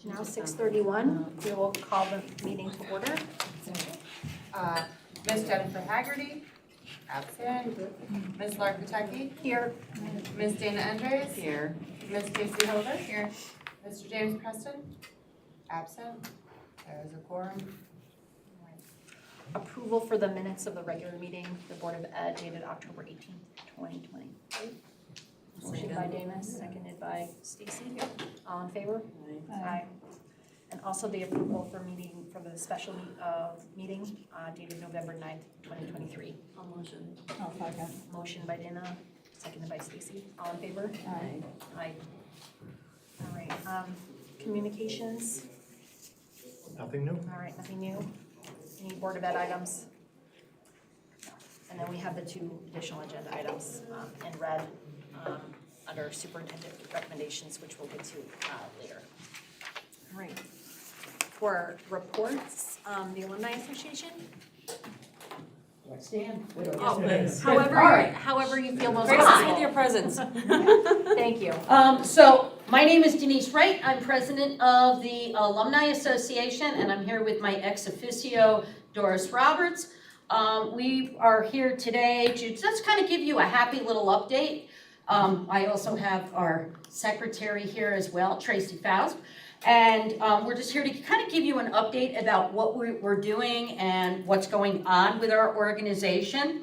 Now 6:31, we will call the meeting to order. Ms. Jennifer Haggerty, absent. Ms. Lark Pataki, Here. Ms. Dana Andres, Here. Ms. Stacy Holder, here. Mr. James Preston, absent. There is a quorum. Approval for the minutes of the regular meeting, the Board of Ed dated October 18th, 2023. Motion by Dana, seconded by Stacy. All in favor? Aye. And also the approval for the special meeting dated November 9th, 2023. I'll motion. I'll second. Motion by Dana, seconded by Stacy. All in favor? Aye. Aye. All right, communications, Nothing new? all right, nothing new. Any Board of Ed items? No. And then we have the two additional agenda items in red under superintendent recommendations, which we'll get to later. All right. For reports, the Alumni Association? Stand. Oh, please. however you feel most Grace us with your comfortable. presence. Thank you. So my name is Denise Wright. I'm president of the Alumni Association, and I'm here with my ex officio, Doris Roberts. We are here today to just kind of give you a happy little update. I also have our secretary here as well, Tracy Faust. And we're just here to kind of give you an update about what we're doing and what's going on with our organization.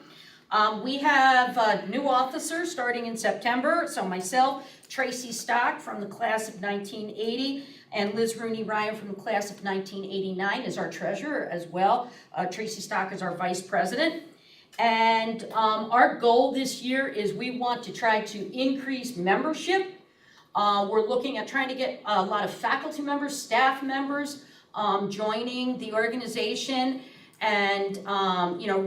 We have new officers starting in September. So myself, Tracy Stock from the class of 1980, and Liz Rooney Ryan from the class of 1989 is our treasurer as well. Tracy Stock is our vice president. And our goal this year is we want to try to increase membership. We're looking at trying to get a lot of faculty members, staff members joining the organization, and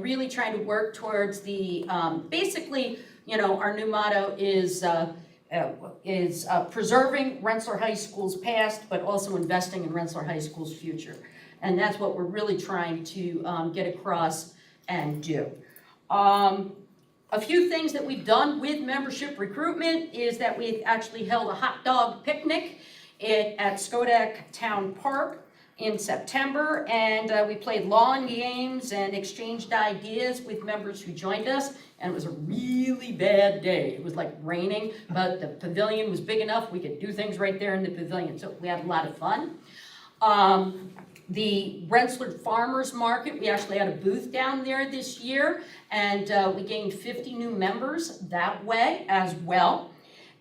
really trying to work towards the basically, our new motto is preserving Rensselaer High School's past, but also investing in Rensselaer High School's future, and that's what we're really trying to get across and do. A few things that we've done with membership recruitment is that we've actually held a hot dog picnic at Skodak Town Park in September, and we played lawn games and exchanged ideas with members who joined us, and it was a really bad day. It was like raining, but the pavilion was big enough we could do things right there in the pavilion, so we had a lot of fun. The Rensselaer Farmers Market, we actually had a booth down there this year, and we gained 50 new members that way as well.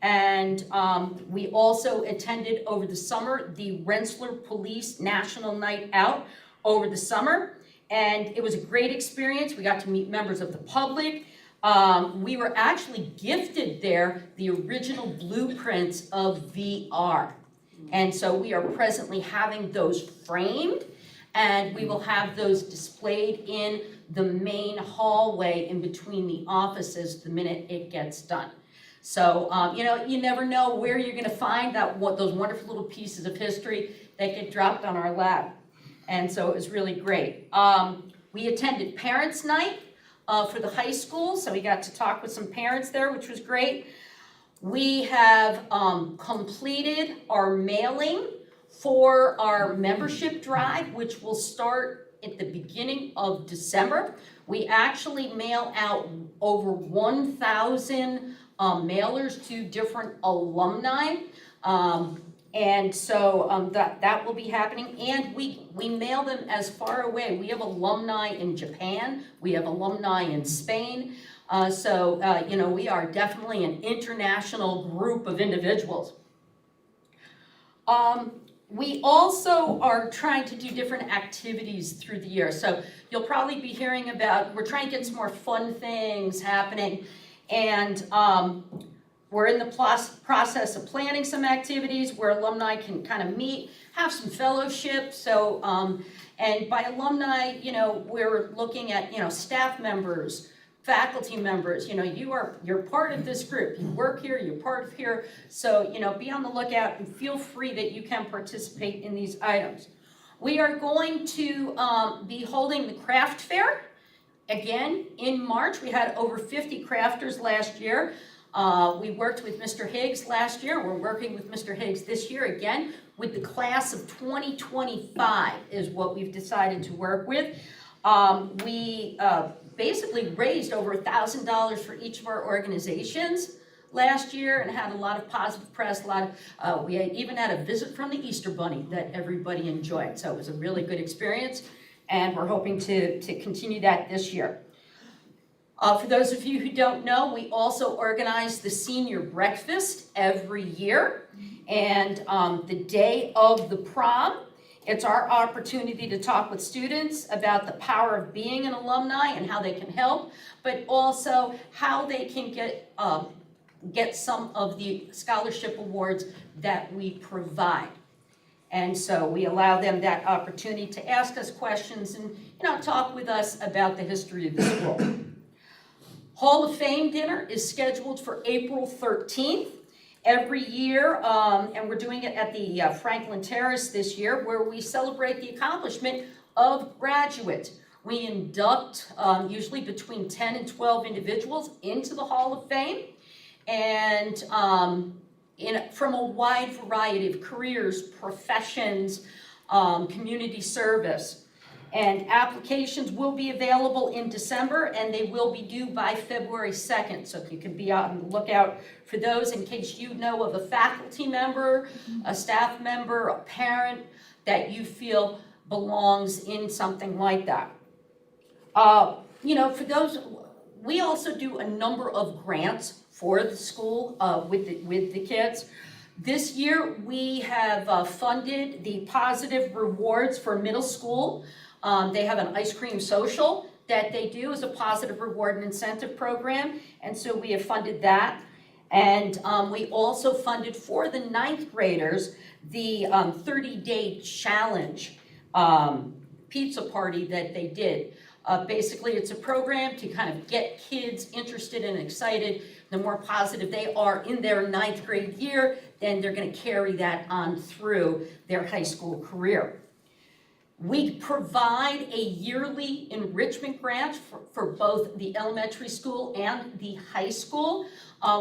And we also attended over the summer the Rensselaer Police National Night Out over the summer, and it was a great experience. We got to meet members of the public. We were actually gifted there the original blueprints of VR. And so we are presently having those framed, and we will have those displayed in the main hallway in between the offices the minute it gets done. So, you never know where you're gonna find those wonderful little pieces of history that get dropped on our lap. And so it was really great. We attended Parents' Night for the high school, so we got to talk with some parents there, which was great. We have completed our mailing for our membership drive, which will start at the beginning of December. We actually mail out over 1,000 mailers to different alumni. And so that will be happening. And we mail them as far away. We have alumni in Japan. We have alumni in Spain. We are definitely an international group of individuals. We also are trying to do different activities through the year. So you'll probably be hearing about, we're trying to get some more fun things happening. And we're in the process of planning some activities where alumni can kind of meet, have some fellowship. So, and by alumni, we're looking at, staff members, faculty members, you're part of this group. You work here, you're part of here. So, be on the lookout and feel free that you can participate in these items. We are going to be holding the craft fair again in March. We had over 50 crafters last year. We worked with Mr. Higgs last year. We're working with Mr. Higgs this year again with the class of 2025 is what we've decided to work with. We basically raised over $1,000 for each of our organizations last year and had a lot of positive press, we even had a visit from the Easter Bunny that everybody enjoyed. So it was a really good experience, and we're hoping to continue that this year. For those of you who don't know, we also organize the senior breakfast every year, and the day of the prom, it's our opportunity to talk with students about the power of being an alumni and how they can help, but also how they can get some of the scholarship awards that we provide. And so we allow them that opportunity to ask us questions and, talk with us about the history of the school. Hall of Fame dinner is scheduled for April 13th every year, and we're doing it at the Franklin Terrace this year, where we celebrate the accomplishment of graduates. We induct usually between 10 and 12 individuals into the Hall of Fame, and from a wide variety of careers, professions, community service. And applications will be available in December, and they will be due by February 2nd. So you can be on the lookout for those in case you know of a faculty member, a staff member, a parent that you feel belongs in something like that. For those, we also do a number of grants for the school with the kids. This year, we have funded the Positive Rewards for middle school. They have an ice cream social that they do as a positive reward and incentive program, and so we have funded that. And we also funded for the 9th graders the 30-day challenge pizza party that they did. Basically, it's a program to kind of get kids interested and excited. The more positive they are in their 9th grade year, then they're going to carry that on through their high school career. We provide a yearly enrichment grant for both the elementary school and the high school.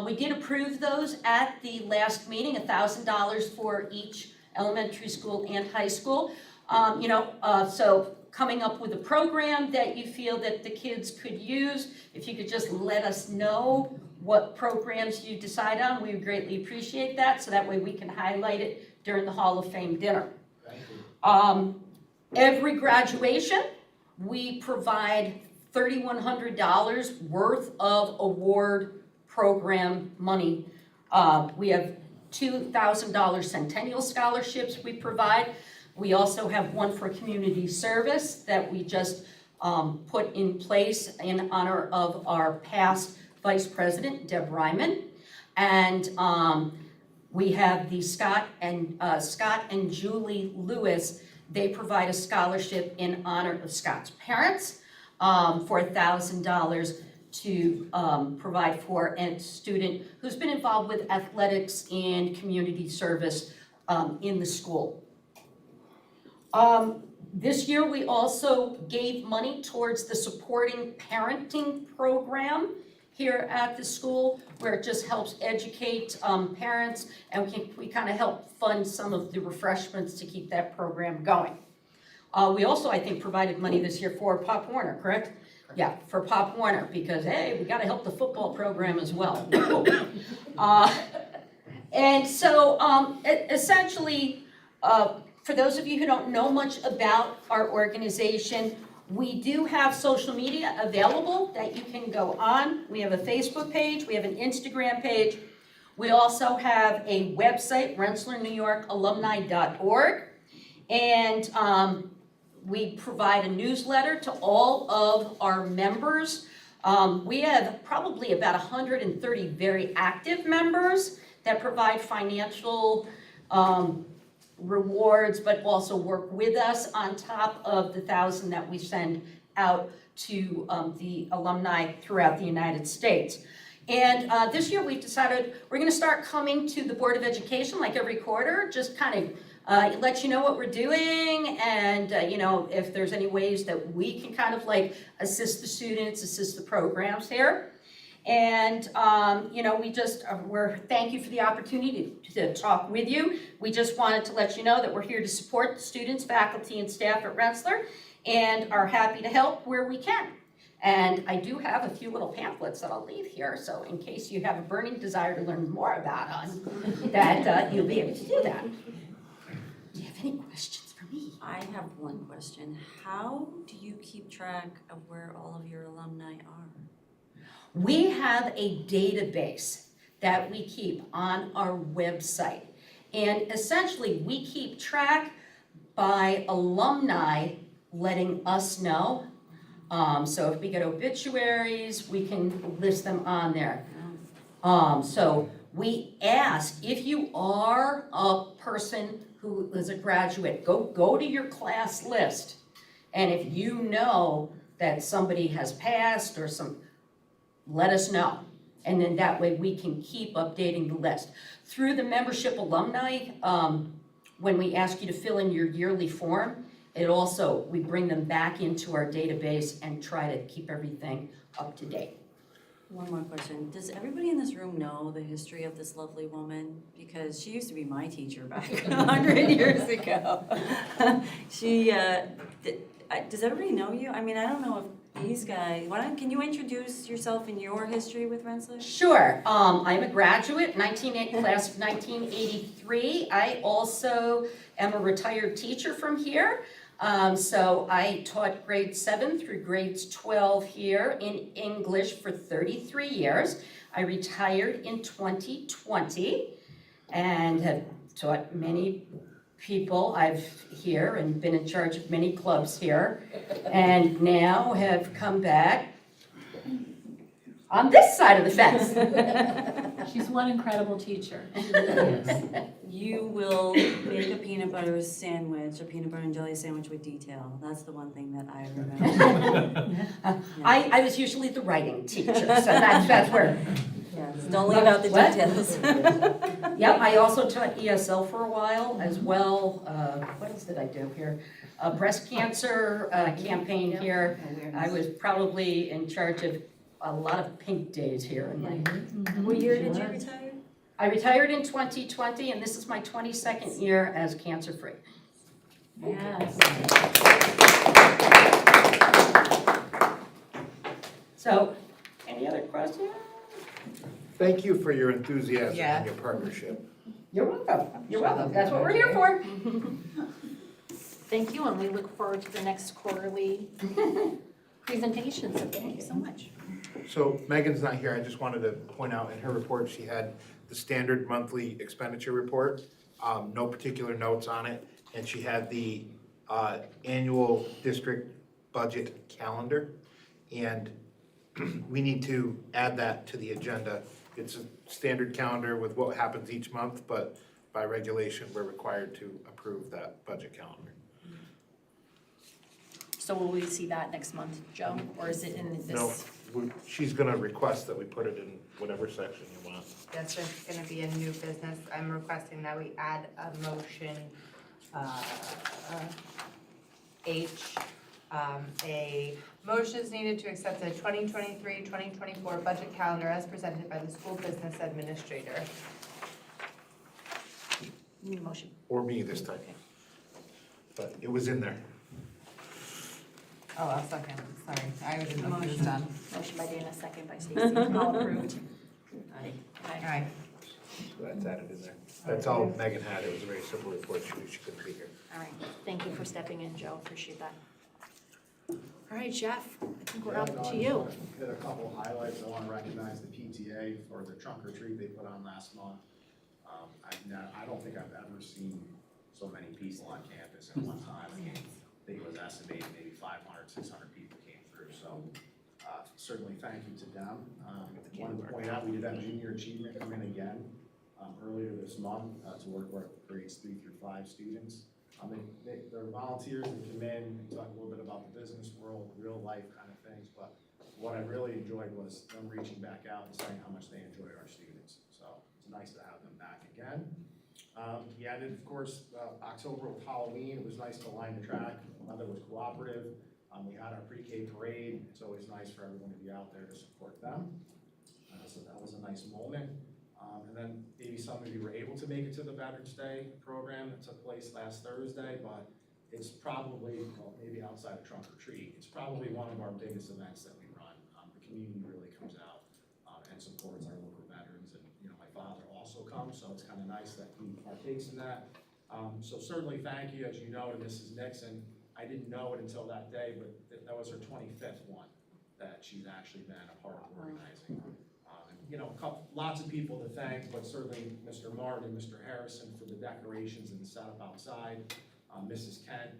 We did approve those at the last meeting, $1,000 for each elementary school and high school. So coming up with a program that you feel that the kids could use, if you could just let us know what programs you decide on, we would greatly appreciate that, so that way we can highlight it during the Hall of Fame dinner. Every graduation, we provide $3,100 worth of award program money. We have $2,000 Centennial scholarships we provide. We also have one for community service that we just put in place in honor of our past Vice President, Deb Ryman. And we have the Scott and Julie Lewis. They provide a scholarship in honor of Scott's parents for $1,000 to provide for a student who's been involved with athletics and community service in the school. This year, we also gave money towards the Supporting Parenting program here at the school, where it just helps educate parents, and we kind of help fund some of the refreshments to keep that program going. We also, I think, provided money this year for Pop Warner, correct? Yeah, for Pop Warner, because, hey, we got to help the football program as well. And so, essentially, for those of you who don't know much about our organization, we do have social media available that you can go on. We have a Facebook page, we have an Instagram page. We also have a website, RensselaerNewYorkAlumni.org. And we provide a newsletter to all of our members. We have probably about 130 very active members that provide financial rewards, but also work with us on top of the 1,000 that we send out to the alumni throughout the United States. And this year we've decided we're going to start coming to the Board of Education like every quarter, just kind of let you know what we're doing, and if there's any ways that we can kind of like assist the students, assist the programs here. And, thank you for the opportunity to talk with you. We just wanted to let you know that we're here to support the students, faculty, and staff at Rensselaer, and are happy to help where we can. And I do have a few little pamphlets that I'll leave here, so in case you have a burning desire to learn more about us, that you'll be able to do that. Do you have any questions for me? I have one question. How do you keep track of where all of your alumni are? We have a database that we keep on our website. And essentially, we keep track by alumni letting us know. So if we get obituaries, we can list them on there. So we ask, if you are a person who is a graduate, go to your class list. And if you know that somebody has passed or let us know. And then that way we can keep updating the list. Through the membership alumni, when we ask you to fill in your yearly form, we bring them back into our database and try to keep everything up to date. One more question. Does everybody in this room know the history of this lovely woman? Because she used to be my teacher back 100 years ago. Does everybody know you? I mean, I don't know if these guys, can you introduce yourself and your history with Rensselaer? Sure. I'm a graduate, class of 1983. I also am a retired teacher from here. So I taught grade 7 through grades 12 here in English for 33 years. I retired in 2020 and have taught many people here and been in charge of many clubs here, and now have come back on this side of the fence. She's one incredible teacher. You will make a peanut butter and jelly sandwich with detail. That's the one thing that I remember. I was usually the writing teacher, so that's where. Yeah, it's only about the What? details. Yep, I also taught ESL for a while as well. What else did I do here? Breast cancer campaign here. I was probably in charge of a lot of pink days here in my. What year did you retire? I retired in 2020, and this is my 22nd year as cancer-free. Yes. So, any other questions? Thank you for your enthusiasm Yeah. and your partnership. You're welcome. You're welcome. That's what we're here for. Thank you, and we look forward to the next quarterly presentation, so thank you so much. So Megan's not here. I just wanted to point out in her report, she had the standard monthly expenditure report, no particular notes on it, and she had the annual district budget calendar. And we need to add that to the agenda. It's a standard calendar with what happens each month, but by regulation, we're required to approve that budget calendar. So will we see that next month, Joe, or is it in this? No, she's gonna request that we put it in whatever section you want. That's just gonna be a new business. I'm requesting that we add a motion, H. A motion is needed to accept the 2023-2024 budget calendar as presented by the school business administrator. Need a motion. Or me this time. But it was in there. Oh, I'll second, sorry, I didn't know if it was done. Motion by Dana, second by Stacy, all approved. Aye. Alright, So that's added in there. That's all Megan had. It was a very simple report. She couldn't be here. All right, thank you for stepping in, Joe, appreciate that. All right, Jeff, I think we're up to you. Hit a couple highlights. I want to recognize the PTA for the trunk or treat they put on last month. I don't think I've ever seen so many people on campus at one time. I think it was estimated maybe 500, 600 people came through. So certainly thank you to them. Want to point out we did have junior achievement come in again earlier this month to work with grades 3 through 5 students. They're volunteers that come in and talk a little bit about the business world, real life kind of things, but what I really enjoyed was them reaching back out and saying how much they enjoyed our students. So it's nice to have them back again. He added, of course, October with Halloween. It was nice to line the track. The weather was cooperative. We had our pre-K parade. It's always nice for everyone to be out there to support them. So that was a nice moment. And then maybe some of you were able to make it to the Veterans Day program that took place last Thursday, but it's probably, well, maybe outside of trunk or treat, it's probably one of our biggest events that we run. The community really comes out and supports our local veterans, and my father also comes, so it's kind of nice that he partakes in that. So certainly thank you, as you know, to Mrs. Nixon. I didn't know it until that day, but that was her 25th one that she's actually been a part of organizing. Lots of people to thank, but certainly Mr. Martin and Mr. Harrison for the decorations and the setup outside. Mrs. Kent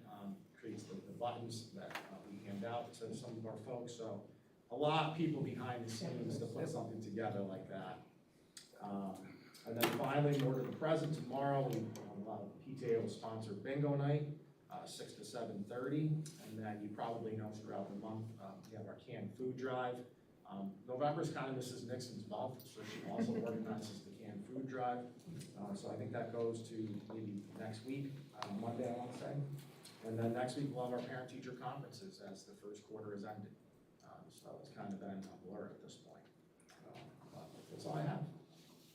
creates the buttons that we hand out to some of our folks. So a lot of people behind the scenes to put something together like that. And then finally, more to the present, tomorrow, PTA will sponsor bingo night, 6 to 7:30. And then you probably know throughout the month, we have our canned food drive. November's kind of Mrs. Nixon's month, so she also organizes the canned food drive. So I think that goes to maybe next week, Monday, I want to say. And then next week, we'll have our parent-teacher conferences as the first quarter is ended. So it's kind of been a blur at this point. That's all I have.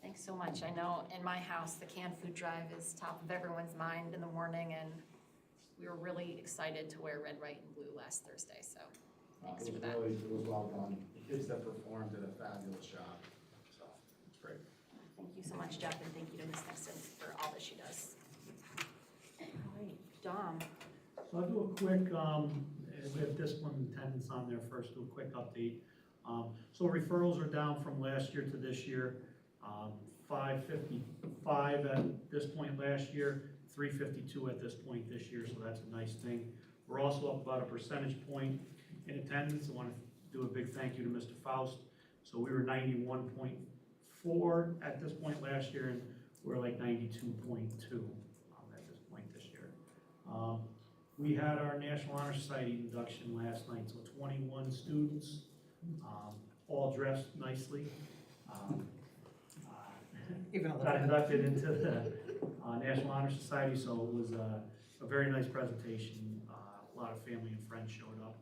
Thanks so much. I know in my house, the canned food drive is top of everyone's mind in the morning, and we were really excited to wear red, white, and blue last Thursday, so thanks for that. It was well done. The kids that performed did a fabulous job, so it's great. Thank you so much, Jeff, and thank you to Ms. Nixon for all that she does. All right, Dom. So I'll do a quick, we have discipline attendance on there first, do a quick update. So referrals are down from last year to this year. 555 at this point last year, 352 at this point this year, so that's a nice thing. We're also up about a percentage point in attendance. I want to do a big thank you to Mr. Faust. So we were 91.4 at this point last year, and we're like 92.2 at this point this year. We had our National Honor Society induction last night, so 21 students, all dressed nicely. Even a little Got bit. inducted into the National Honor Society, so it was a very nice presentation. A lot of family and friends showed up.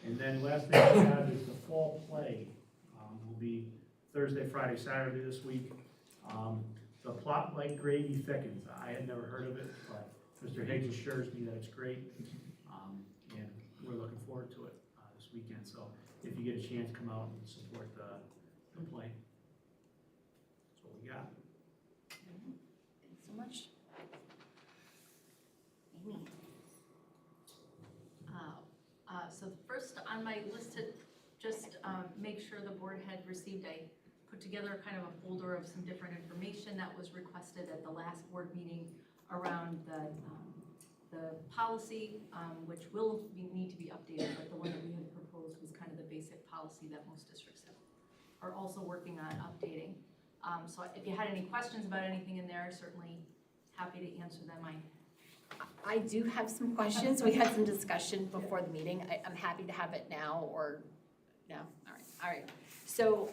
And then last thing we have is the fall play. Will be Thursday, Friday, Saturday this week. The plot like gravy thickens. I had never heard of it, but Mr. Higgs assures me that it's great. And we're looking forward to it this weekend. So if you get a chance, come out and support the play. That's what we got. Thanks so much. Amy. So first on my list to just make sure the board had received, I put together kind of a folder of some different information that was requested at the last board meeting around the policy, which will need to be updated, but the one that we had proposed was kind of the basic policy that most districts are also working on updating. So if you had any questions about anything in there, certainly happy to answer them. I do have some questions. We had some discussion before the meeting. I'm happy to have it now or no? All right. So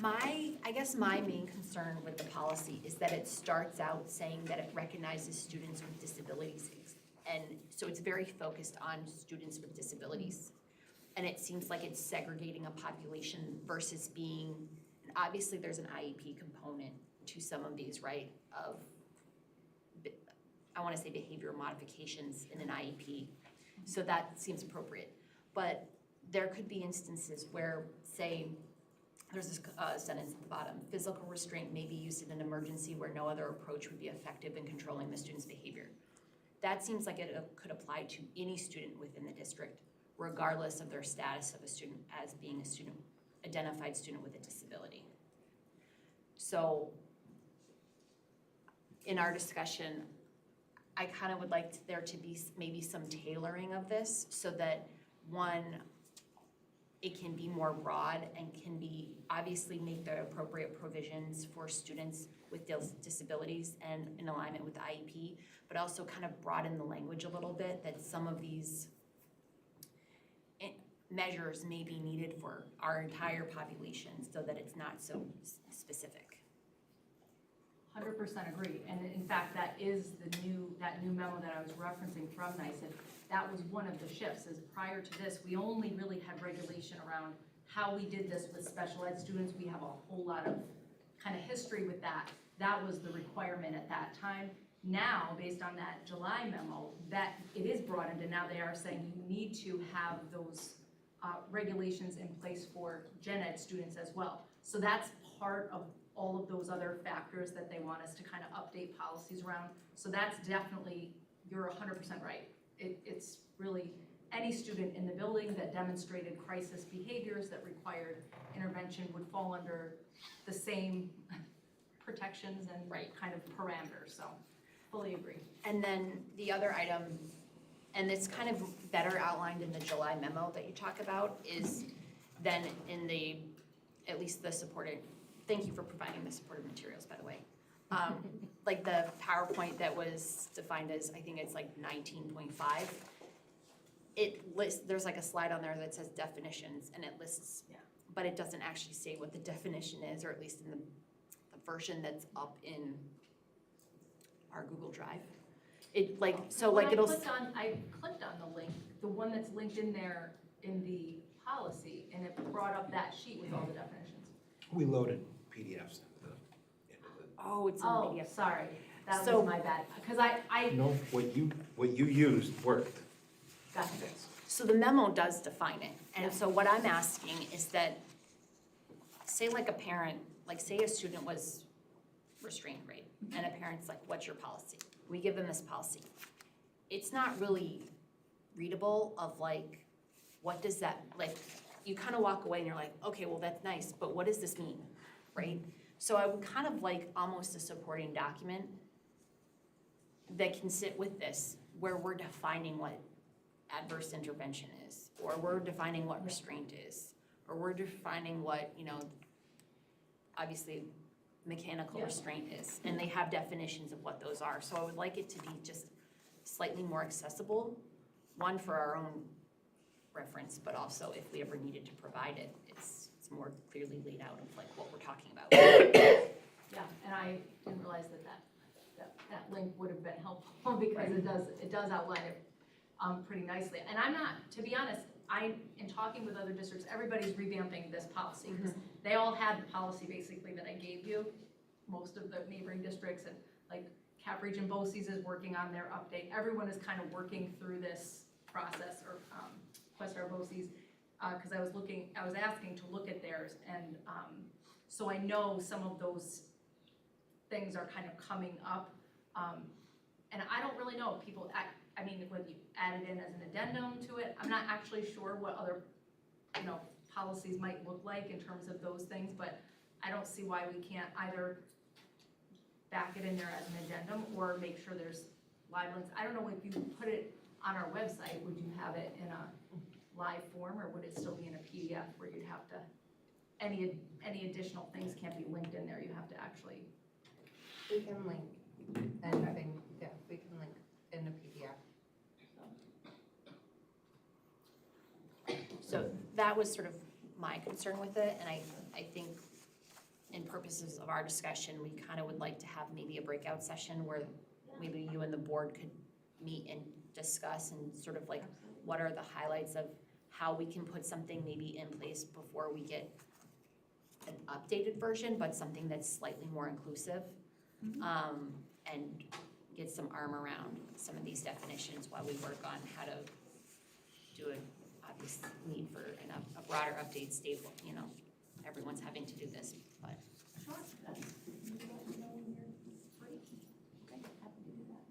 I guess my main concern with the policy is that it starts out saying that it recognizes students with disabilities. And so it's very focused on students with disabilities. And it seems like it's segregating a population versus being, and obviously there's an IEP component to some of these, right? Of, I want to say behavioral modifications in an IEP. So that seems appropriate. But there could be instances where, say, there's this sentence at the bottom, physical restraint may be used in an emergency where no other approach would be effective in controlling the student's behavior. That seems like it could apply to any student within the district, regardless of their status of a student as being a student, identified student with a disability. So in our discussion, I kind of would like there to be maybe some tailoring of this so that, one, it can be more broad and can be, obviously make the appropriate provisions for students with disabilities and in alignment with the IEP, but also kind of broaden the language a little bit that some of these measures may be needed for our entire population so that it's not so specific. 100% agree, and in fact, that is that new memo that I was referencing from NICE. That was one of the shifts, is prior to this, we only really had regulation around how we did this with special ed students, we have a whole lot of kind of history with that. That was the requirement at that time. Now, based on that July memo, that it is broadened, and now they are saying you need to have those regulations in place for gen ed students as well. So that's part of all of those other factors that they want us to kind of update policies around. So that's definitely, you're 100% right. It's really any student in the building that demonstrated crisis behaviors that required intervention would fall under the same protections and kind of parameters, so fully agree. And then the other item, and it's kind of better outlined in the July memo that you talk about, is then in the, at least the supported, thank you for providing the supported materials, by the way. Like the PowerPoint that was defined as, I think it's like 19.5. It lists, there's like a slide on there that says definitions, and it lists, but it doesn't actually say what the definition is, or at least in the version that's up in our Google Drive. It like, so When like I it'll. I clicked on the link, the one that's linked in there in the policy, and it brought up that sheet with all the definitions. We loaded PDFs into Oh, it's in the Oh, PDF. sorry, that So- was my bad, because I, the, no, what you used worked. gotcha. So the memo does define it, and so what I'm asking is that, say like a parent, like say a student was restrained, right? And a parent's like, what's your policy? We give them this policy. It's not really readable of like, what does that, like, you kind of walk away and you're like, okay, well, that's nice, but what does this mean, right? So I would kind of like almost a supporting document that can sit with this, where we're defining what adverse intervention is, or we're defining what restraint is, or we're defining what, you know, obviously mechanical Yeah. restraint is, and they have definitions of what those are. So I would like it to be just slightly more accessible, one for our own reference, but also if we ever needed to provide it, it's more clearly laid out of like what we're talking about. Yeah, and I didn't realize that link would have been helpful because it does outline it pretty nicely. And I'm not, to be honest, in talking with other districts, everybody's revamping this policy. Because they all had the policy basically that I gave you, most of the neighboring districts, and like Cap Region BOCES is working on their update. Everyone is kind of working through this process, or Questar BOCES, because I was asking to look at theirs, and so I know some of those things are kind of coming up. And I don't really know if people, I mean, whether you add it in as an addendum to it, I'm not actually sure what other, you know, policies might look like in terms of those things, but I don't see why we can't either back it in there as an addendum or make sure there's live links. I don't know if you put it on our website, would you have it in a live form, or would it still be in a PDF where you'd have to, any additional things can't be linked in there, you have to actually. We can link anything, yeah, we can link in a PDF. So that was sort of my concern with it, and I think in purposes of our discussion, we kind of would like to have maybe a breakout session where maybe you and the board could meet and discuss and sort of like, what are the highlights of how we can put something maybe in place before we get an updated version, but something that's slightly more inclusive, and get some arm around some of these definitions while we work on how to do an obvious need for a broader update, stable, you know, everyone's having to do this, but. Sure. Free. Okay, happy to do that.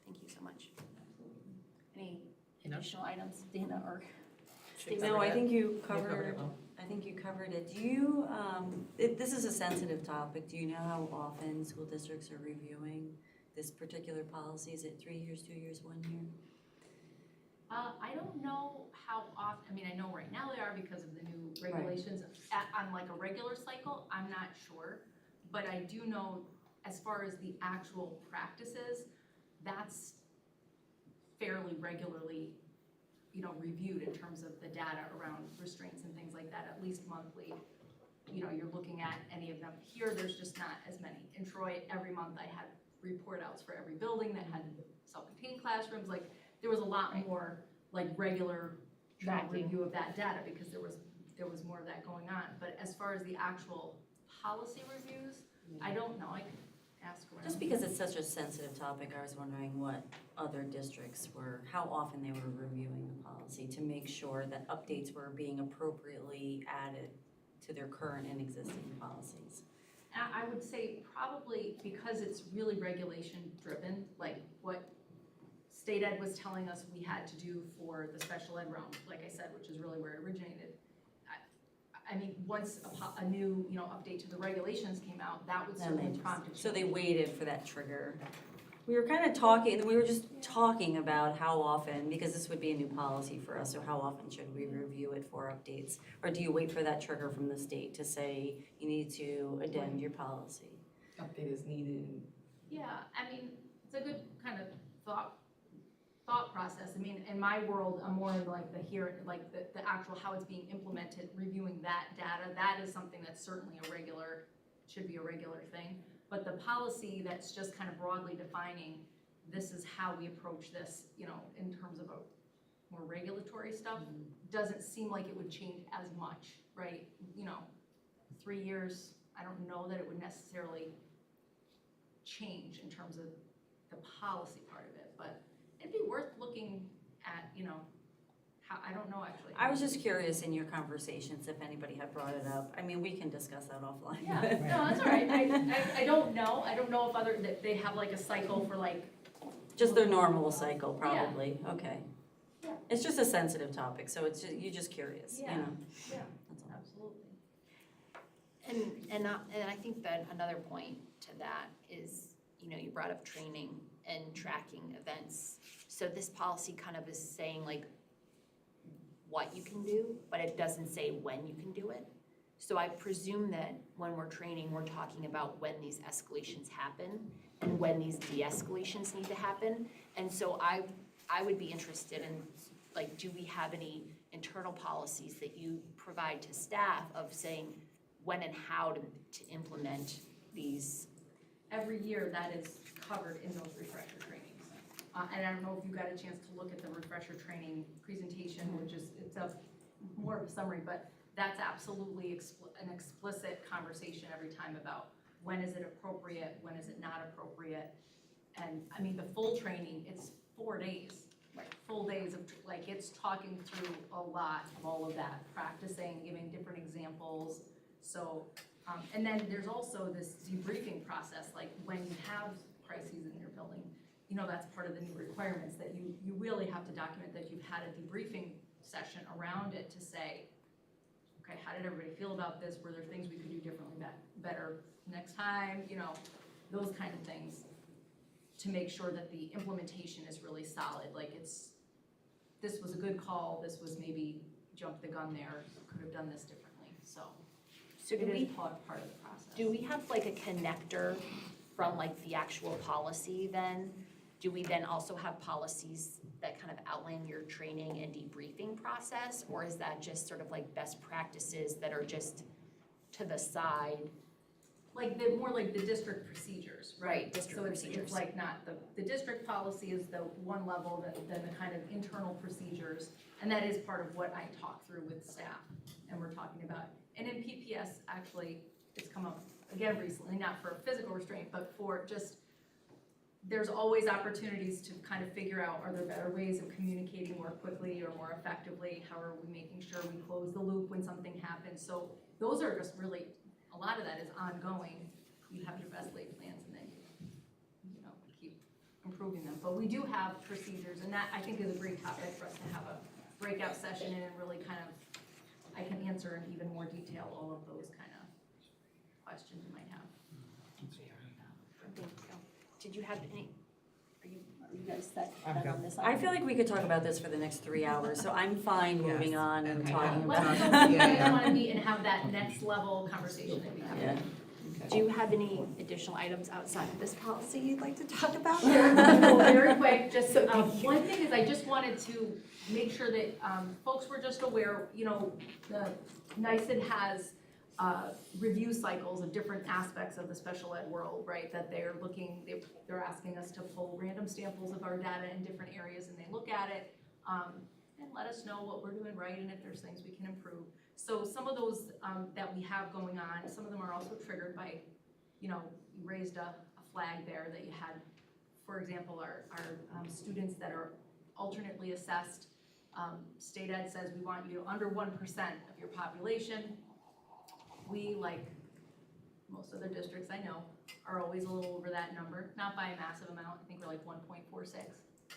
Thank you so much. Any additional items, Dana or Stacy? No, I think you covered it. Do you, this is a sensitive topic. Do you know how often school districts are reviewing this particular policy? Is it 3 years, 2 years, 1 year? I don't know how often, I mean, I know right now they are because of the new regulations. On like a regular cycle, I'm not sure. But I do know, as far as the actual practices, that's fairly regularly, you know, reviewed in terms of the data around restraints and things like that, at least monthly. You know, you're looking at any of them. Here, there's just not as many. In Troy, every month I had report outs for every building that had self-contained classrooms. Like, there was a lot more like regular Tracking. review of that data, because there was more of that going on. But as far as the actual policy reviews, I don't know, I could ask around. Just because it's such a sensitive topic, I was wondering what other districts were, how often they were reviewing the policy to make sure that updates were being appropriately added to their current and existing policies. I would say probably because it's really regulation driven, like what state ed was telling us we had to do for the special ed realm, like I said, which is really where it originated. I mean, once a new, update to the regulations came out, that would certainly prompt a change. So they waited for that trigger. We were kind of talking, we were just talking about how often, because this would be a new policy for us, so how often should we review it for updates? Or do you wait for that trigger from the state to say you need to addend your policy? Update is needed. Yeah, I mean, it's a good kind of thought process. I mean, in my world, I'm more in like the actual how it's being implemented, reviewing that data. That is something that's certainly should be a regular thing. But the policy that's just kind of broadly defining, this is how we approach this, in terms of a more regulatory stuff, doesn't seem like it would change as much, right? 3 years, I don't know that it would necessarily change in terms of the policy part of it, but it'd be worth looking at, how, I don't know actually. I was just curious in your conversations if anybody had brought it up. I mean, we can discuss that offline. Yeah, no, that's all right. I don't know. I don't know if that they have like a cycle for like. Just their normal cycle, probably, okay. Yeah. It's just a sensitive topic, so it's, you're just curious, you Yeah. know? Yeah, That's all. absolutely. And I think that another point to that is, you brought up training and tracking events. So this policy kind of is saying like what you can do, but it doesn't say when you can do it. So I presume that when we're training, we're talking about when these escalations happen and when these de-escalations need to happen. And so I would be interested in, like, do we have any internal policies that you provide to staff of saying when and how to implement these? Every year that is covered in those refresher trainings. And I don't know if you got a chance to look at the refresher training presentation, which is, it's more of a summary, but that's absolutely an explicit conversation every time about when is it appropriate, when is it not appropriate. And I mean, the full training, it's 4 days, like full days of, like, it's talking through a lot of all of that, practicing, giving different examples. So, and then there's also this debriefing process, like when you have crises in your building, that's part of the new requirements, that you really have to document that you've had a debriefing session around it to say, okay, how did everybody feel about this? Were there things we could do differently, better next time? Those kind of things, to make sure that the implementation is really solid. Like this was a good call, this was maybe jump the gun there, could have done this differently, so. So do It is we, part of the process. do we have like a connector from like the actual policy then? Do we then also have policies that kind of outline your training and debriefing process? Or is that just sort of like best practices that are just to the side? Like more like the district procedures, right? Right, district So it's procedures. like not, the district policy is the one level, then the kind of internal procedures. And that is part of what I talk through with staff and we're talking about. And in PPS, actually, it's come up again recently, not for physical restraint, but for just, there's always opportunities to kind of figure out, are there better ways of communicating more quickly or more effectively? How are we making sure we close the loop when something happens? So those are just really, a lot of that is ongoing. You have your best laid plans and then keep improving them. But we do have procedures, and that I think is a great topic for us to have a breakout session in and really kind of, I can answer in even more detail all of those kind of questions you might have. Did you have any, are you guys set I'm then good. on this? I feel like we could talk about this for the next 3 hours, so I'm fine moving on and Okay. talking Let's about. know where you Yeah. guys want to be and have that next level conversation that we have. Yeah. Do you have any additional items outside of this policy you'd like to talk about? Well, very quick, just, one thing is I just wanted to make sure that, folks were just aware, the NICED has, review cycles of different aspects of the special ed world, right? That they're they're asking us to pull random samples of our data in different areas and they look at it. and let us know what we're doing right and if there's things we can improve. So some of those that we have going on, some of them are also triggered by, you raised a flag there that you had, for example, our students that are alternately assessed. State Ed says we want you under 1% of your population. We, like most other districts I know, are always a little over that number, not by a massive amount. I think we're like 1.46,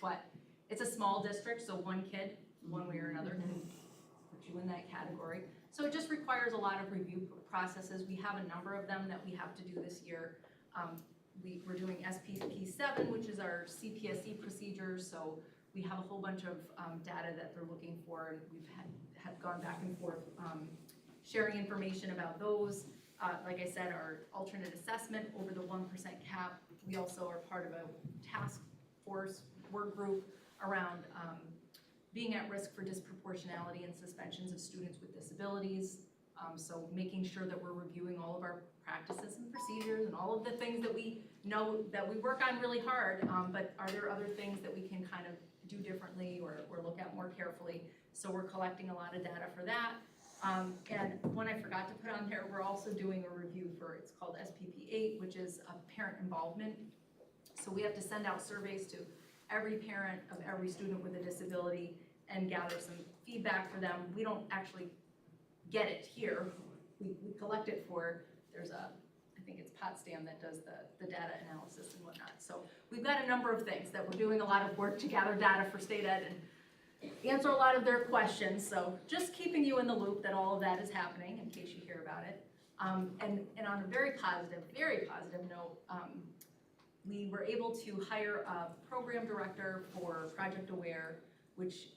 but it's a small district, so one kid, one way or another, can put you in that category. So it just requires a lot of review processes. We have a number of them that we have to do this year. We're doing SPP 7, which is our CPSE procedures, so we have a whole bunch of data that they're looking for, and we've had gone back and forth sharing information about those. Like I said, our alternate assessment over the 1% cap. We also are part of a task force work group around being at risk for disproportionality and suspensions of students with disabilities. So making sure that we're reviewing all of our practices and procedures and all of the things that we know that we work on really hard, but are there other things that we can kind of do differently or look at more carefully? So we're collecting a lot of data for that. And one I forgot to put on there, we're also doing a review for, it's called SPP 8, which is parent involvement. So we have to send out surveys to every parent of every student with a disability and gather some feedback for them. We don't actually get it here. We collect it for, there's I think it's Potsdam that does the data analysis and whatnot. So we've got a number of things that we're doing a lot of work to gather data for State Ed and answer a lot of their questions. So just keeping you in the loop that all of that is happening in case you hear about it. And on a very positive note, we were able to hire a program director for Project Aware, which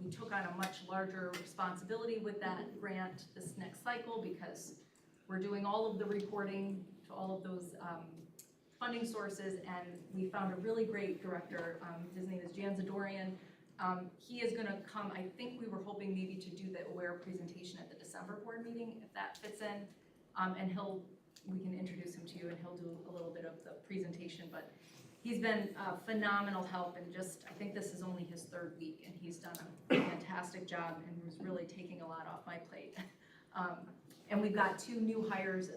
we took on a much larger responsibility with that grant this next cycle because we're doing all of the reporting to all of those funding sources, and we found a really great director. His name is Jan Zadorian. He is gonna come, I think we were hoping maybe to do the Aware presentation at the December board meeting, if that fits in. And we can introduce him to you and he'll do a little bit of the presentation, but he's been a phenomenal help, and just, I think this is only his 3rd week, and he's done a fantastic job and was really taking a lot off my plate. And we've got 2 new hires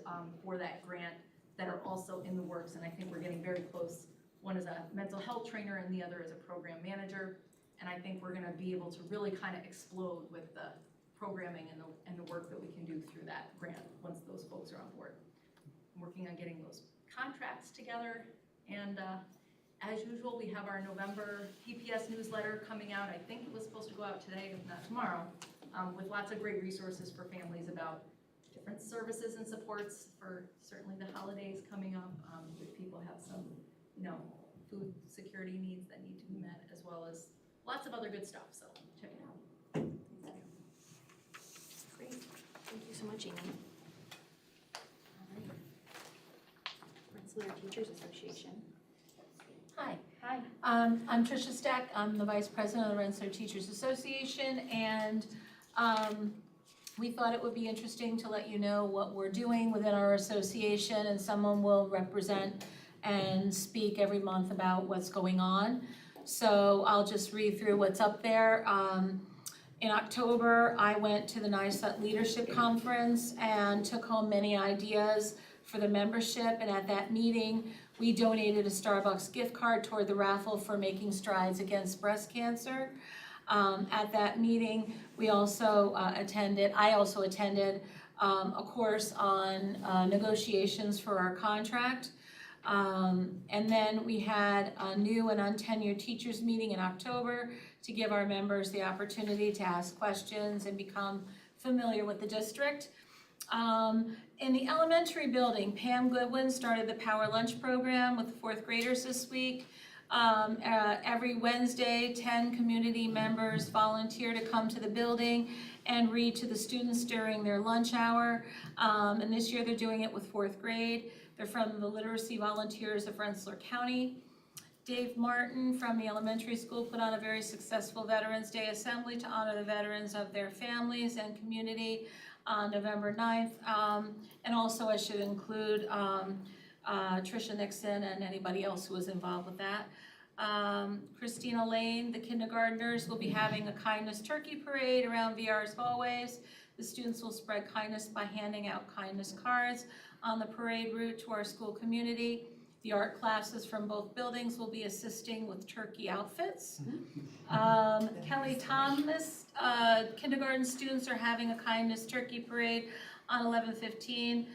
for that grant that are also in the works, and I think we're getting very close. One is a mental health trainer and the other is a program manager, and I think we're gonna be able to really kind of explode with the programming and the work that we can do through that grant once those folks are on board. I'm working on getting those contracts together, and as usual, we have our November PPS newsletter coming out. I think it was supposed to go out today, if not tomorrow, with lots of great resources for families about different services and supports for certainly the holidays coming up. If people have some, food security needs that need to be met, as well as lots of other good stuff, so check it out. Great, thank you so much, Amy. All right. Rensselaer Teachers Association. Hi. Hi. I'm Tricia Stack. I'm the Vice President of the Rensselaer Teachers Association, and we thought it would be interesting to let you know what we're doing within our association, and someone will represent and speak every month about what's going on. So I'll just read through what's up there. In October, I went to the NISUT Leadership Conference and took home many ideas for the membership, and at that meeting, we donated a Starbucks gift card toward the raffle for Making Strides Against Breast Cancer. At that meeting, I also attended a course on negotiations for our contract. And then we had a new and untenured teachers meeting in October to give our members the opportunity to ask questions and become familiar with the district. In the elementary building, Pam Goodwin started the Power Lunch program with 4th graders this week. Every Wednesday, 10 community members volunteer to come to the building and read to the students during their lunch hour. And this year they're doing it with 4th grade. They're from the Literacy Volunteers of Rensselaer County. Dave Martin from the elementary school put on a very successful Veterans Day assembly to honor the veterans of their families and community on November 9th. And also I should include Tricia Nixon and anybody else who was involved with that. Christina Lane, the kindergartners, will be having a kindness turkey parade around VR's hallways. The students will spread kindness by handing out kindness cards on the parade route to our school community. The art classes from both buildings will be assisting with turkey outfits. Kelly Thomas, kindergarten students are having a kindness turkey parade on 11/15.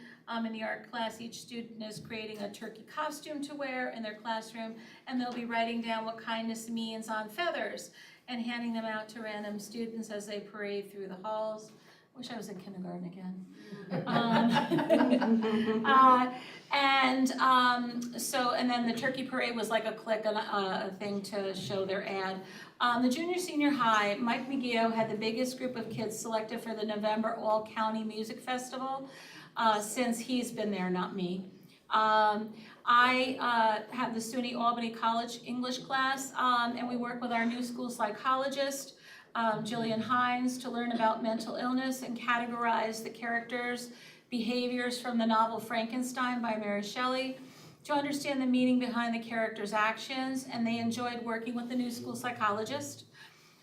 In the art class, each student is creating a turkey costume to wear in their classroom, and they'll be writing down what kindness means on feathers and handing them out to random students as they parade through the halls. Wish I was in kindergarten again. And then the turkey parade was like a click, a thing to show their ad. The junior senior high, Mike McGeo had the biggest group of kids selected for the November All County Music Festival since he's been there, not me. I have the SUNY Albany College English class, and we work with our new school psychologist, Jillian Hines, to learn about mental illness and categorize the characters' behaviors from the novel Frankenstein by Mary Shelley, to understand the meaning behind the characters' actions, and they enjoyed working with the new school psychologist.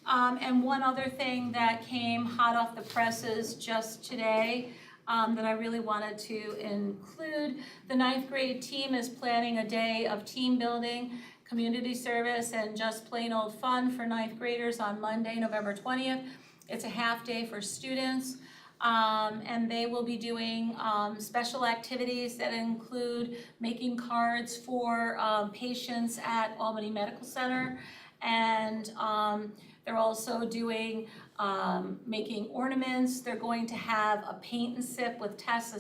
And one other thing that came hot off the presses just today that I really wanted to include, the 9th grade team is planning a day of team building, community service, and just plain old fun for 9th graders on Monday, November 20th. It's a half day for students, and they will be doing special activities that include making cards for patients at Albany Medical Center, and they're also doing making ornaments. They're going to have a paint and sip with Tessa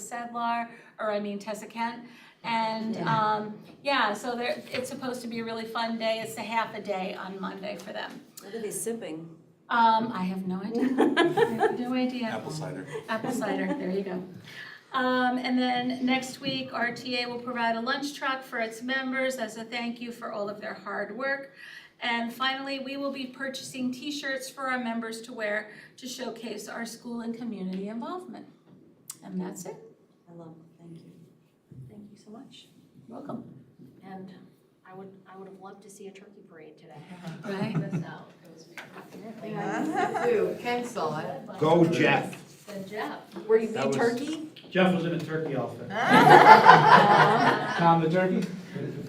Kent. And so it's supposed to be a really fun day. It's a half a day on Monday for them. What are they sipping? I have no idea. I have no idea. Apple cider. Apple cider, there you go. And then next week, RTA will provide a lunch truck for its members as a thank you for all of their hard work. And finally, we will be purchasing t-shirts for our members to wear to showcase our school and community involvement. And that's it. I love it, thank you. Thank you so much. Welcome. And I would have loved to see a turkey parade today. Right? Ken saw it. Go Jeff. Then Jeff. Were you That was- turkey? Jeff was in a turkey outfit. Tom the turkey?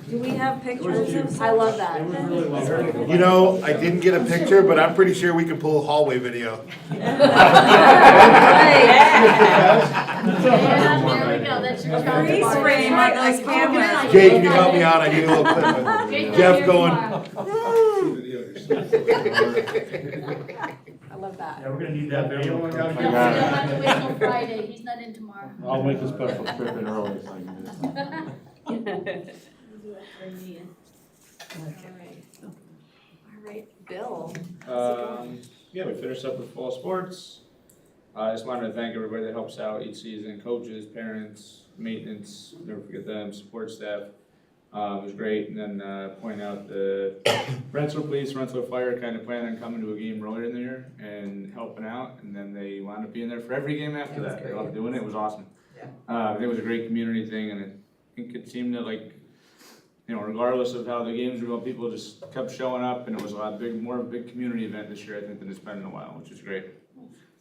Do we have pictures cute. of? I love that. It was really well done. You know, I didn't get a picture, but I'm pretty sure we can pull a hallway video. Yeah, there we go, that's your job. Freeze frame on those cameras. Jay, can you help me out? I need a little clip. Jeff going. I love that. Yeah, we're gonna need that video. No, we don't have to wait till Friday, he's not in tomorrow. I'll make a special trip in early so I can do this. All right, Bill. Yeah, we finished up with fall sports. I just wanted to thank everybody that helps out each season, coaches, parents, maintenance, never forget them, support staff. It was great, and then point out the Rensselaer Police, Rensselaer Fire kind of planned on coming to a game earlier in the year and helping out, and then they wound up being there for every game after that. They loved doing it, it was awesome. Yeah. It was a great community thing, and I think it seemed to regardless of how the games were going, people just kept showing up, and it was more of a big community event this year, I think, than it's been in a while, which is great.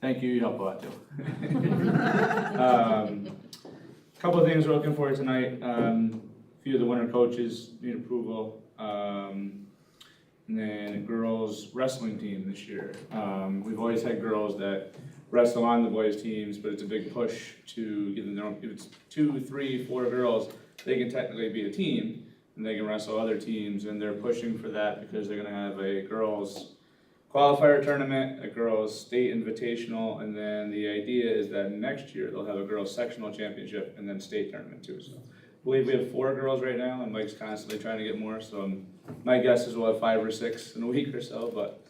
Thank you, you helped a lot too. Couple of things we're looking for tonight. A few of the winter coaches need approval. And then a girls wrestling team this year. We've always had girls that wrestle on the boys teams, but it's a big push to give them their own. If it's 2, 3, 4 girls, they can technically be a team and they can wrestle other teams, and they're pushing for that because they're gonna have a girls qualifier tournament, a girls state invitational, and then the idea is that next year they'll have a girls sectional championship and then state tournament too. So I believe we have 4 girls right now, and Mike's constantly trying to get more, so my guess is we'll have 5 or 6 in a week or so, but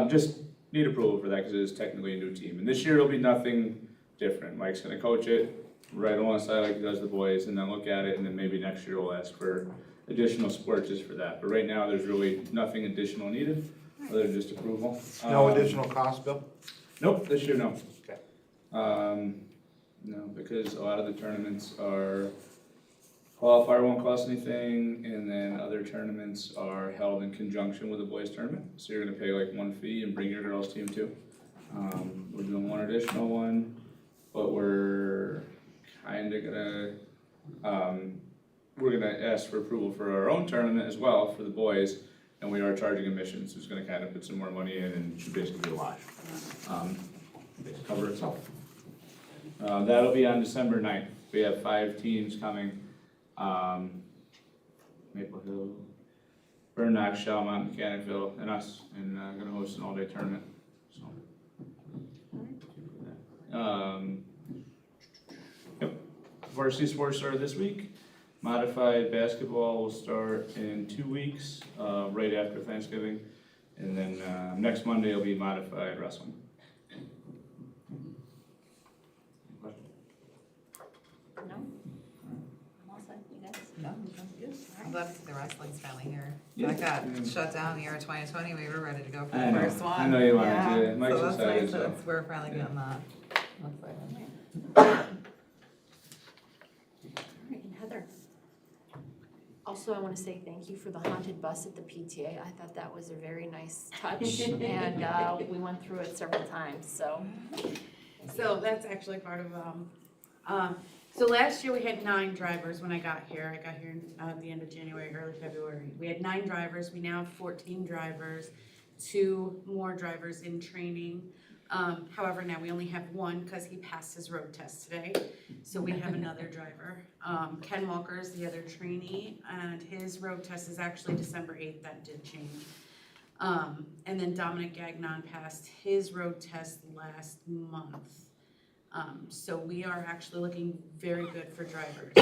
just need approval for that because it is technically a new team. And this year it'll be nothing different. Mike's gonna coach it right alongside like he does the boys, and then look at it, and then maybe next year we'll ask for additional support just for that. But right now, there's really nothing additional needed, other than just approval. No additional cost, Bill? Nope, this year, no. Okay. No, because a lot of the tournaments are Qualifier won't cost anything, and then other tournaments are held in conjunction with the boys tournament. So you're gonna pay like one fee and bring your girls team too. We're doing one additional one, but we're kinda gonna, we're gonna ask for approval for our own tournament as well for the boys. And we are charging admissions, so it's gonna kind of put some more money in and should basically be a wash. Basically cover itself. That'll be on December 9th. We have 5 teams coming. Maple Hill, Burn Knox, Shellmont, Mechanicville, and us, and gonna host an all-day tournament, so. Yep, varsity sports started this week. Modified basketball will start in 2 weeks, right after Thanksgiving, and then next Monday will be modified wrestling. No? I'm all set, you guys? No, that's good. I'm glad to see the wrestling's finally here. Yeah. That got shut down the year of 2020, we were ready to go for I the know. first one. I know you wanted Yeah, to. Mike's so that's excited, nice so. that we're finally Yeah. getting that. Looks like it. All right, and Heather. Also, I want to say thank you for the haunted bus at the PTA. I thought that was a very nice touch, and we went through it several times, so. So that's actually part of, so last year we had 9 drivers when I got here. I got here at the end of January, early February. We had 9 drivers. We now have 14 drivers, 2 more drivers in training. However, now we only have 1 because he passed his road test today. So we have another driver. Ken Walker is the other trainee, and his road test is actually December 8th. That did change. And then Dominic Gagnon passed his road test last month. So we are actually looking very good for drivers.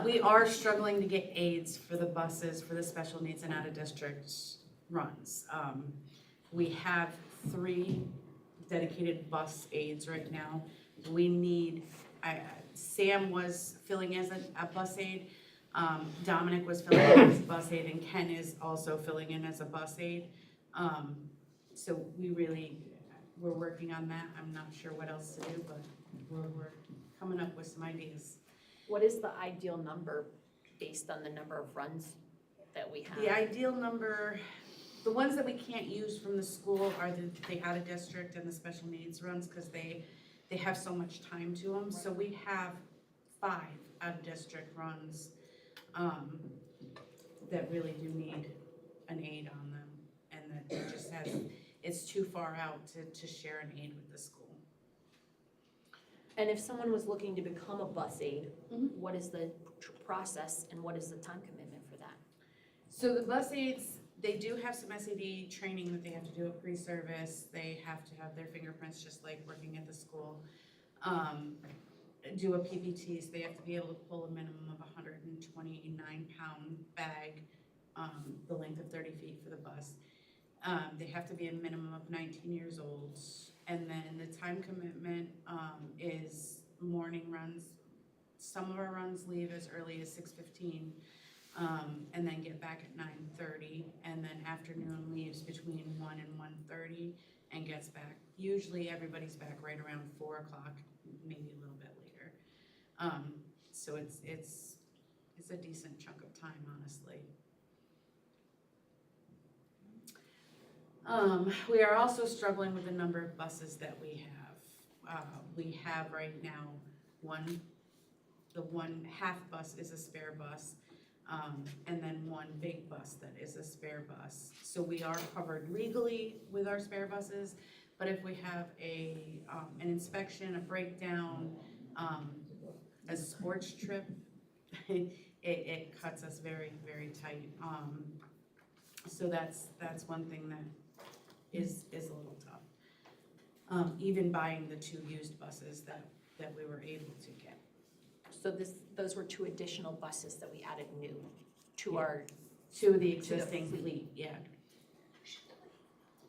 We are struggling to get aides for the buses for the special needs and out of district runs. We have 3 dedicated bus aides right now. We need, Sam was filling as a bus aide. Dominic was filling in as a bus aide, and Ken is also filling in as a bus aide. So we're working on that. I'm not sure what else to do, but we're coming up with some ideas. What is the ideal number based on the number of runs that we have? The ideal number, the ones that we can't use from the school are the out of district and the special needs runs, because they have so much time to them. So we have 5 out of district runs that really do need an aid on them, and that it just it's too far out to share an aid with the school. And if someone was looking to become a bus aide, Mhm. what is the process and what is the time commitment for that? So the bus aides, they do have some SAD training that they have to do at pre-service. They have to have their fingerprints just like working at the school. Do a PPT, so they have to be able to pull a minimum of 129-pound bag, the length of 30 feet for the bus. They have to be a minimum of 19 years old. And then the time commitment is morning runs. Some of our runs leave as early as 6:15, and then get back at 9:30, and then afternoon leaves between 1 and 1:30 and gets back. Usually everybody's back right around 4 o'clock, maybe a little bit later. So it's a decent chunk of time, honestly. We are also struggling with the number of buses that we have. We have right now the one half bus is a spare bus, and then 1 big bus that is a spare bus. So we are covered legally with our spare buses, but if we have an inspection, a breakdown, a sports trip, it cuts us very, very tight. So that's one thing that is a little tough. Even buying the 2 used buses that we were able to get. So those were 2 additional buses that we added new to Yeah. our, To the existing fleet, yeah.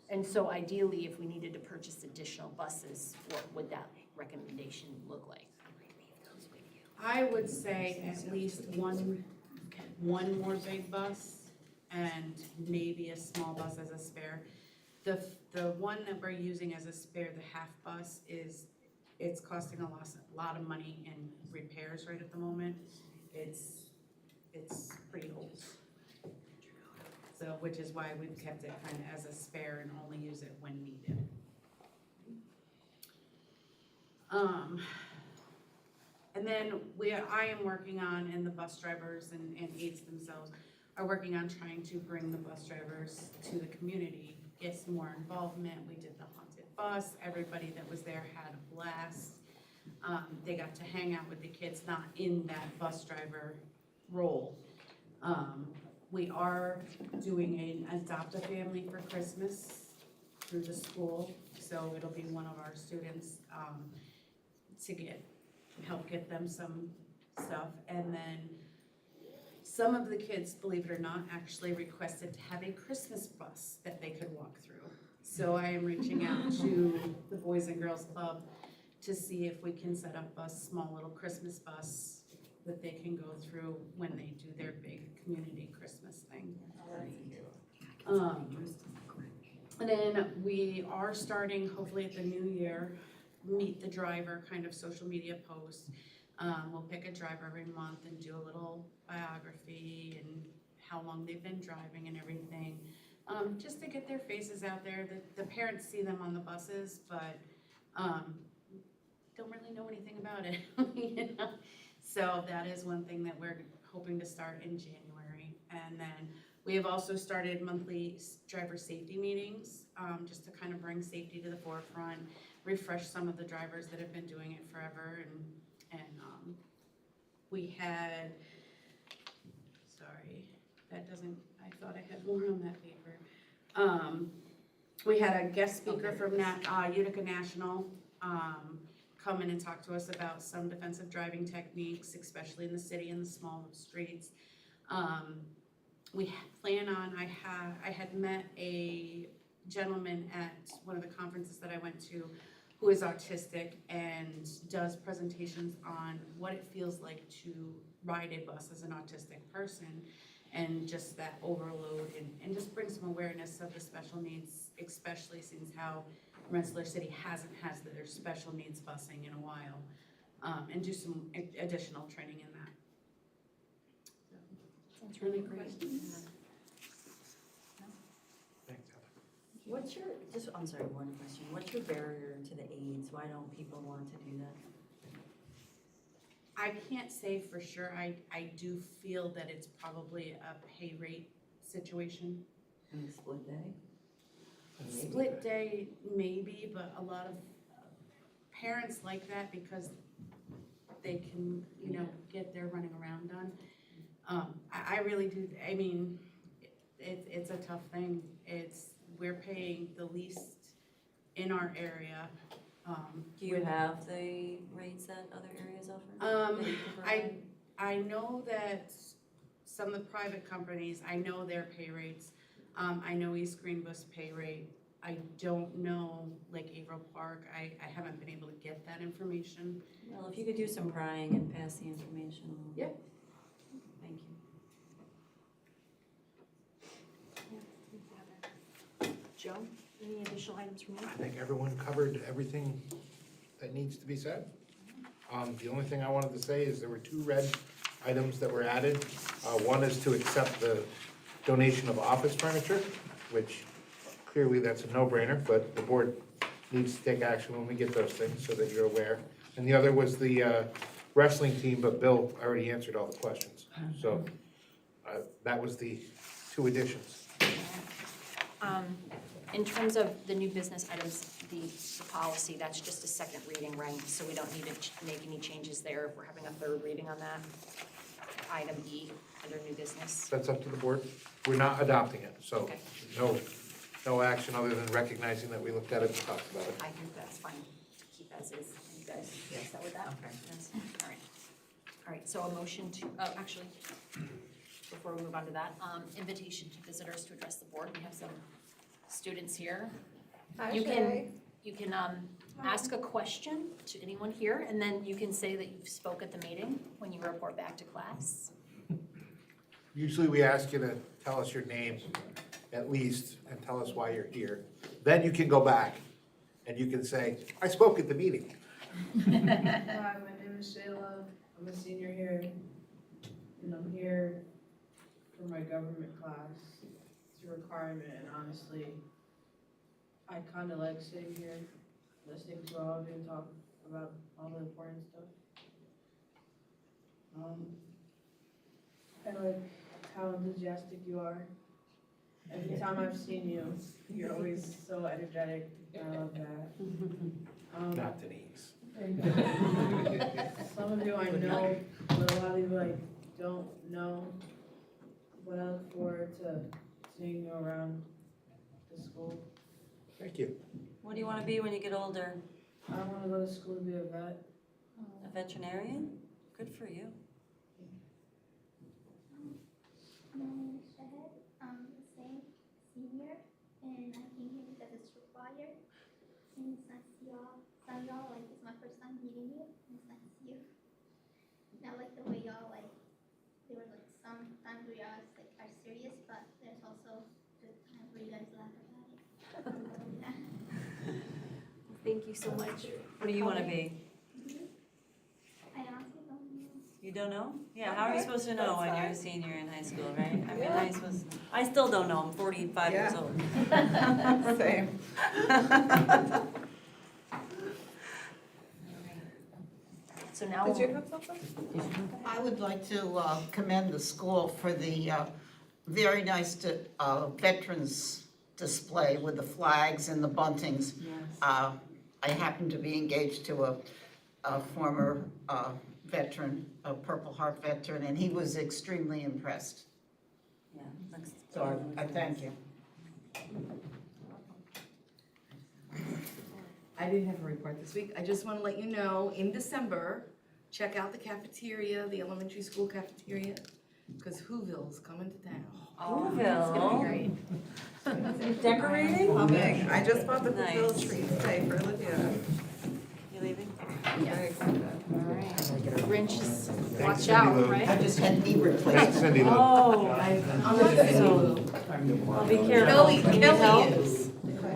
and so ideally, if we needed to purchase additional buses, what would that recommendation look like? I would say at least one more big bus and maybe a small bus as a spare. The one that we're using as a spare, the half bus, is it's costing a lot of money in repairs right at the moment. It's pretty old. So, which is why we've kept it kind of as a spare and only use it when needed. And then I am working on, and the bus drivers and aides themselves are working on trying to bring the bus drivers to the community, get some more involvement. We did the haunted bus, everybody that was there had a blast. They got to hang out with the kids, not in that bus driver role. We are doing an adopt a family for Christmas through the school, so it'll be one of our students to help get them some stuff. And then some of the kids, believe it or not, actually requested to have a Christmas bus that they could walk through. So I am reaching out to the Boys and Girls Club to see if we can set up a small little Christmas bus that they can go through when they do their big community Christmas thing. And then we are starting, hopefully at the new year, meet the driver kind of social media post. We'll pick a driver every month and do a little biography and how long they've been driving and everything. Just to get their faces out there. The parents see them on the buses, but don't really know anything about it. You know? So that is one thing that we're hoping to start in January. And then we have also started monthly driver safety meetings, just to kind of bring safety to the forefront, refresh some of the drivers that have been doing it forever. And we had, sorry, that doesn't, I thought I had more on that paper. We had a guest speaker from Utica National come in and talk to us about some defensive driving techniques, especially in the city and the small streets. We plan on, I had met a gentleman at one of the conferences that I went to who is autistic and does presentations on what it feels like to ride a bus as an autistic person, and just that overload, and just bring some awareness of the special needs, especially since how Rensselaer City hasn't had their special needs busing in a while, and do some additional training in that. Sounds really great. Thanks, Heather. What's your, I'm sorry, one question. What's your barrier to the aids? Why don't people want to do that? I can't say for sure. I do feel that it's probably a pay rate situation. And the split day? Split day, maybe, but a lot of parents like that because they can, you know, get their running around done. I really do, I mean, it's a tough thing. We're paying the least in our area. Do you have the rates that other areas offer? That you can provide? I know that some of the private companies, I know their pay rates. I know East Greenbus pay rate. I don't know Lake Averill Park. I haven't been able to get that information. Well, if you could do some prying and pass the information along. Yep. Thank you. Joe, any additional items from you? I think everyone covered everything that needs to be said. The only thing I wanted to say is there were 2 red items that were added. One is to accept the donation of office furniture, which clearly that's a no-brainer, but the board needs to take action when we get those things so that you're aware. And the other was the wrestling team, but Bill already answered all the questions. So that was the 2 additions. In terms of the new business items, the policy, that's just a second reading, right? So we don't need to make any changes there if we're having a third reading on that. Item E, under new business. That's up to the board. We're not adopting it, so Okay. no action other than recognizing that we looked at it and talked about it. I think that's fine to keep as is. You guys, yes, that with that? Okay. Yes. All right. All right, so a motion to, actually, before we move on to that, invitation to visitors to address the board. We have some students here. You can ask a question to anyone here, and then you can say that you spoke at the meeting when you report back to class. Usually we ask you to tell us your name at least and tell us why you're here. Then you can go back and you can say, I spoke at the meeting. Hi, my name is Shayla. I'm a senior here, and I'm here for my government class. It's a requirement, and honestly, I kind of like sitting here, listening to all of you talk about all the important stuff. I like how enthusiastic you are. Every time I've seen you, you're always so energetic, and I love that. Not Denise. Some of you I know, but a lot of you I don't know. But I look forward to seeing you around the school. Thank you. What do you want to be when you get older? I want to go to school to be a vet. A veterinarian? Good for you. My name is Shahid. I'm the same senior, and I came here because it's required. And it's nice to see y'all. Some of y'all, like, it's my first time meeting you, and it's nice to see you. And I like the way y'all, like, there were, like, some times where y'all, like, are serious, but there's also good times where you guys laugh about it. Yeah. Thank you so much. What do you want to be? I honestly don't know. You don't know? Yeah, how are you supposed to know when you're a senior in high school, right? I mean, how are you supposed to, I still don't know, I'm 45 years old. Same. So now. Did you have something? I would like to commend the school for the very nice veterans display with the flags and the buntings. Yes. I happen to be engaged to a former veteran, a Purple Heart veteran, and he was extremely impressed. Yeah, looks. So I thank you. I didn't have a report this week. I just want to let you know, in December, check out the cafeteria, the elementary school cafeteria, because Whoville's coming to town. Whoville. It's gonna be great. Decorating? I just bought the Nice. Whoville tree today for Olivia. You leaving? I'm very excited. Grinch, watch Cindy out, Lou. right? I just had knee Thanks, replacement. Cindy Lou. Oh, so, I'll be careful. You need help?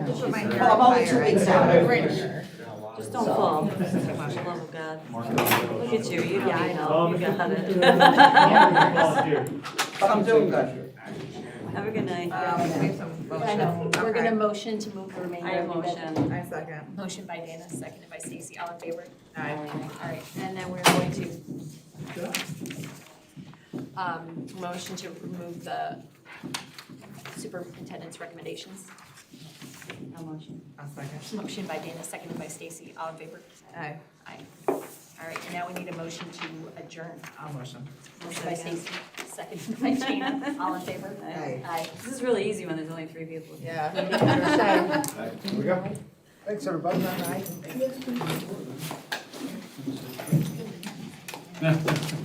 I'm only 2 weeks out of Grinch. Just don't fall. For the love of God. Look at you, you don't need help, you got it. Volunteer. But I'm doing good. Have a good night. We have some I know, motion. we're gonna Okay. motion to move the remainder I have of the agenda. motion. I second. Motion by Dana, seconded by Stacy, all in favor? Aye. All right, and then we're going to, motion to remove the superintendent's recommendations. No motion. I'll second. Motion by Dana, seconded by Stacy, all in favor? Aye. Aye. All right, and now we need a motion to adjourn. I'll motion. Motion by Stacy, seconded by Dana, all in favor? Aye. Aye. This is really easy when there's only 3 people. Yeah. Here we go. Thanks, everybody. Aye.